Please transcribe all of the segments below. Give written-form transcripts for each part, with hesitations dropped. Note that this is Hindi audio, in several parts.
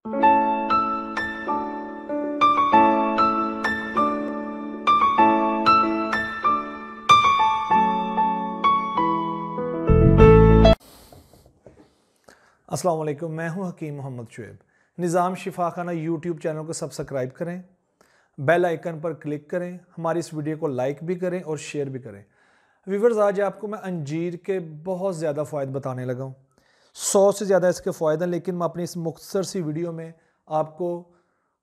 अस्सलाम वालेकुम, मैं हूं हकीम मोहम्मद शुएब। निज़ाम शिफा खाना यूट्यूब चैनल को सब्सक्राइब करें, बेल आइकन पर क्लिक करें, हमारी इस वीडियो को लाइक भी करें और शेयर भी करें। व्यूवर्स, आज आपको मैं अंजीर के बहुत ज़्यादा फ़ायदे बताने लगा हूँ। 100 से ज़्यादा इसके फ़ायदे हैं, लेकिन मैं अपनी इस मुख्तसर सी वीडियो में आपको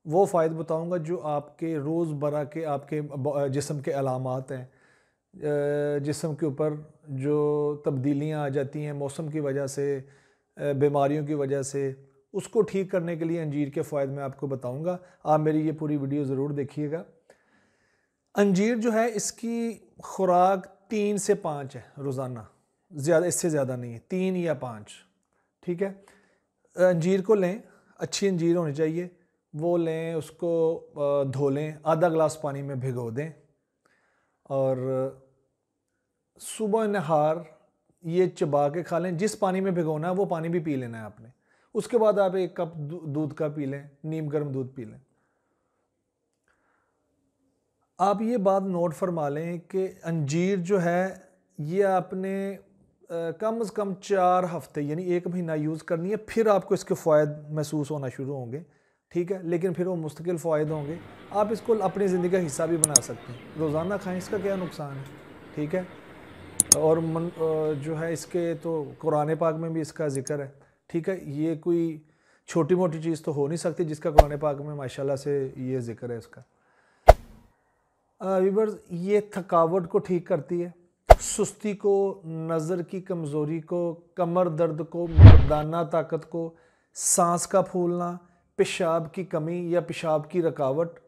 वो फ़ायदे बताऊँगा जो आपके रोज़मर्रा के आपके जिस्म के अलामात हैं, जिस्म के ऊपर जो तब्दीलियाँ आ जाती हैं मौसम की वजह से, बीमारियों की वजह से, उसको ठीक करने के लिए अंजीर के फ़ायदे मैं आपको बताऊंगा। आप मेरी ये पूरी वीडियो ज़रूर देखिएगा। अंजीर जो है, इसकी खुराक 3 से 5 है रोज़ाना, ज़्यादा इससे ज़्यादा नहीं है, 3 या 5। ठीक है, अंजीर को लें, अच्छी अंजीर होनी चाहिए, वो लें, उसको धो लें, आधा गिलास पानी में भिगो दें और सुबह नहार ये चबा के खा लें। जिस पानी में भिगोना है वो पानी भी पी लेना है आपने। उसके बाद आप 1 कप दूध का पी लें, नीम गर्म दूध पी लें। आप ये बात नोट फरमा लें कि अंजीर जो है ये आपने कम से कम 4 हफ्ते यानी 1 महीना यूज़ करनी है, फिर आपको इसके फ़ायदे महसूस होना शुरू होंगे। ठीक है, लेकिन फिर वो मुस्तकिल फ़ायदे होंगे। आप इसको अपनी ज़िंदगी का हिस्सा भी बना सकते हैं, रोज़ाना खाएं, इसका क्या नुकसान है। ठीक है, और जो है इसके तो कुरान पाक में भी इसका ज़िक्र है। ठीक है, ये कोई छोटी मोटी चीज़ तो हो नहीं सकती जिसका कुरान पाक में माशाल्लाह से ये ज़िक्र है इसका। व्यूअर्स, ये थकावट को ठीक करती है, सुस्ती को, नज़र की कमज़ोरी को, कमर दर्द को, मर्दाना ताकत को, सांस का फूलना, पेशाब की कमी या पेशाब की रुकावट,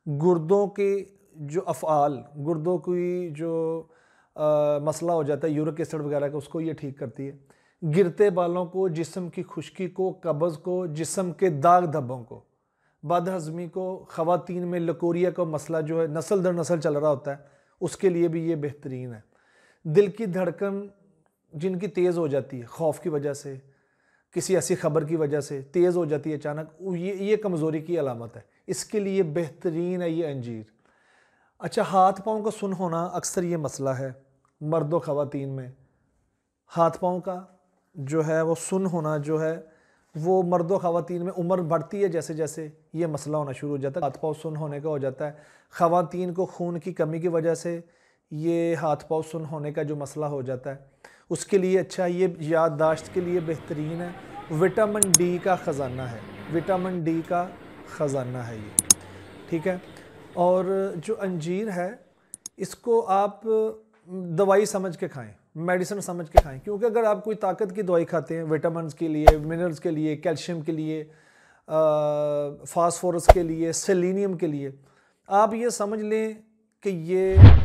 गुर्दों के जो अफ़आल, गुर्दों की जो मसला हो जाता है यूरिक एसिड वगैरह का, उसको ये ठीक करती है। गिरते बालों को, जिस्म की खुश्की को, कब्ज़ को, जिस्म के दाग धब्बों को, बदहज़मी को, ख़वातीन में लकोरिया का मसला जो है नस्ल दर नस्ल चल रहा होता है, उसके लिए भी ये बेहतरीन है। दिल की धड़कन जिनकी तेज़ हो जाती है खौफ की वजह से, किसी ऐसी खबर की वजह से तेज़ हो जाती है अचानक, ये कमज़ोरी की अलामत है, इसके लिए बेहतरीन है ये अंजीर। अच्छा, हाथ पाँव का सुन होना अक्सर ये मसला है मर्द व ख़वातीन में। हाथ पाँव का जो है वो सुन होना जो है वो मर्द व ख़वातीन में उम्र बढ़ती है जैसे जैसे ये मसला होना शुरू हो जाता है, हाथ पाँव सुन होने का हो जाता है। ख़वातीन को खून की कमी की वजह से ये हाथ पाँव सुन होने का जो मसला हो जाता है, उसके लिए अच्छा, ये याददाश्त के लिए बेहतरीन है। विटामिन डी का ख़जाना है, विटामिन डी का ख़जाना है ये। ठीक है, और जो अंजीर है इसको आप दवाई समझ के खाएं, मेडिसिन समझ के खाएं, क्योंकि अगर आप कोई ताकत की दवाई खाते हैं, विटामिन के लिए, मिनरल्स के लिए, कैल्शियम के लिए, फास्फोरस के लिए, सेलेनियम के लिए, आप ये समझ लें कि ये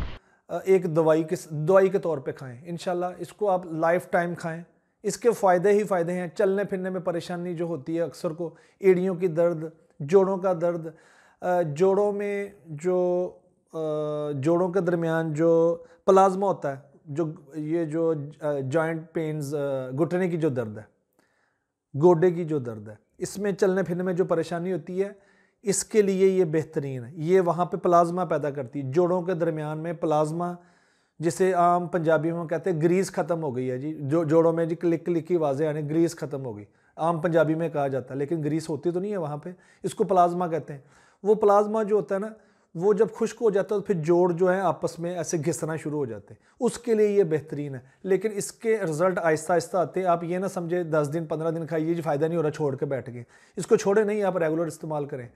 एक दवाई के तौर पे खाएं। इंशाल्लाह इसको आप लाइफ टाइम खाएं, इसके फ़ायदे ही फ़ायदे हैं। चलने फिरने में परेशानी जो होती है अक्सर को, एड़ियों की दर्द, जोड़ों का दर्द, जोड़ों में जो जोड़ों के दरमियान जो प्लाज्मा होता है, जो जॉइंट पेन्स, घुटने की जो दर्द है, गोडे की जो दर्द है, इसमें चलने फिरने में जो परेशानी होती है, इसके लिए ये बेहतरीन है। ये वहाँ पे प्लाज्मा पैदा करती है, जोड़ों के दरमियान में प्लाज्मा, जिसे आम पंजाबी में कहते हैं ग्रीस ख़त्म हो गई है जी, जो जोड़ों में जी क्लिक क्लिक की आवाज़ें आने, ग्रीस ख़त्म हो गई, आम पंजाबी में कहा जाता है, लेकिन ग्रीस होती तो नहीं है वहाँ पे, इसको प्लाज्मा कहते हैं। वो प्लाज्मा जो होता है ना, वो जब खुश्क हो जाता है तो फिर जोड़ जो है आपस में ऐसे घिसना शुरू हो जाते हैं, उसके लिए ये बेहतरीन है। लेकिन इसके रिजल्ट आहिस्ता आहिस्ता आते हैं। आप ये ना समझे 10 दिन 15 दिन खाइए जी फ़ायदा नहीं हो रहा, छोड़ के बैठ गए, इसको छोड़े नहीं, आप रेगुलर इस्तेमाल करें।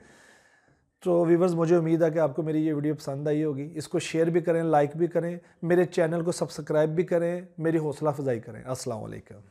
तो व्यूवर्स, मुझे उम्मीद है कि आपको मेरी ये वीडियो पसंद आई होगी। इसको शेयर भी करें, लाइक भी करें, मेरे चैनल को सब्सक्राइब भी करें, मेरी हौसला अफजाई करें। अस्सलाम वालेकुम।